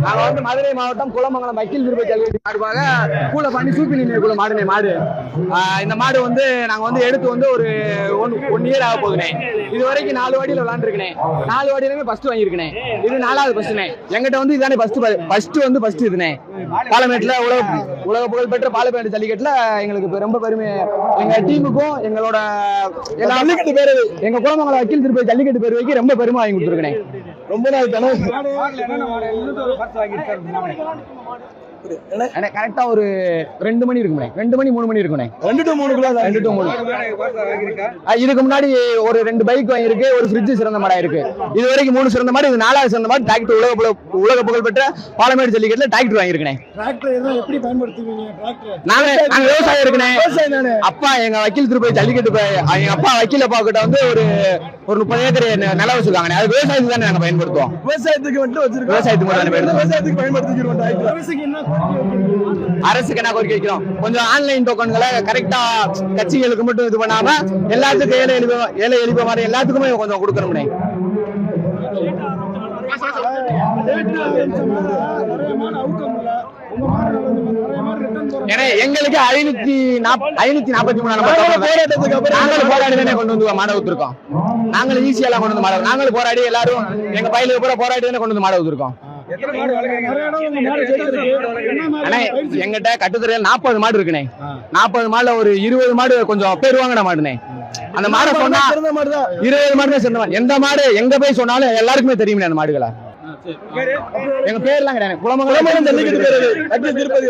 நாங்க வந்து மதுரை மாவட்டம் குளமங்கலம் வக்கீல் திருப்பதி ஜல்லிக்கட்டு மாடுவாங்க கூல பண்ணி சூப்பி நின்று மாடுனே மாடு. இந்த மாடு வந்து நாங்க வந்து எடுத்து வந்து ஒரு 1 இயர் ஆக போகுதுனே. இது வரைக்கும் 4 வாடியில விளாண்டுருக்கேன். 4 வாடியிலுமே ஃபர்ஸ்ட் வாங்கியிருக்கேன். இது 4வது ஃபர்ஸ்ட்னே. எங்கிட்ட வந்து இதுதானே ஃபர்ஸ்ட் இதுனே. பாலமேட்டுல உலக புகழ்பெற்ற பாலமேட்டு ஜல்லிக்கட்டுல எங்களுக்கு ரொம்ப பெருமை. எங்க டீமுக்கும் எங்களோட ஜல்லிக்கட்டு பேரு எங்க குளமங்கலம் வக்கீல் திருப்பதி ஜல்லிக்கட்டு பேருவைக்கு ரொம்ப பெருமை வாங்கி கொடுத்துருக்கேன். ரொம்ப நாள் கரெக்டா ஒரு 2 மணி இருக்குமே. 2 மணி 3 மணி இருக்குமே. 2 to 3 இதுக்கு முன்னாடி ஒரு 2 பைக் வாங்கியிருக்கு. ஒரு ஃப்ரிட்ஜ் சிறந்த மாடா இருக்கு. இது வரைக்கும் 3 சிறந்த மாடு. இது 4வது சிறந்த மாடு. டிராக்டர் உலக புகழ்பெற்ற பாலமேடு ஜல்லிக்கட்டுல டிராக்டர் வாங்கியிருக்கேன். நாங்க விவசாயம் இருக்குனே. அப்பா எங்க வக்கீல் திருப்பதி ஜல்லிக்கட்டு எங்க அப்பா வக்கீல் அப்பா கிட்ட வந்து ஒரு 30 ஏக்கர் நிலம் வச்சிருக்காங்க. அது விவசாயத்துக்கு தானே நாங்க பயன்படுத்துவோம். விவசாயத்துக்கு பயன்படுத்திக்கிறோம். அரசுக்கு என்ன கோரிக்கை வைக்கிறோம்? கொஞ்சம் ஆன்லைன் டோக்கன்களை கரெக்டா கட்சிகளுக்கு மட்டும் இது பண்ணாம எல்லாத்துக்கும் ஏழை எளிய மாதிரி எல்லாத்துக்குமே கொஞ்சம் கொடுக்கணும்னே. எங்களுக்கு 543 போராடி கொண்டு வந்து மாட ஊத்திருக்கோம். நாங்களும் ஈஸியெல்லாம் கொண்டு வந்து மாட நாங்களும் போராடி எல்லாரும் எங்க பயிலுக்கு பூரா போராடி கொண்டு வந்து மாட ஊத்திருக்கோம். எங்கிட்ட கட்டுத்துறையில் 40 மாடு இருக்குனே. 40 மாடுல ஒரு 20 மாடு கொஞ்சம் பேர் வாங்கின மாடுனே. அந்த மாடை சொன்னா 20 மாடு தான் சிறந்த மாடு. எந்த மாடு எங்க போய் சொன்னாலும் எல்லாருக்குமே தெரியுமே அந்த மாடுகளை. எங்க பேர்லாம் கிடையாது. குளமங்கலம் ஜல்லிக்கட்டு பேரு திருப்பதி.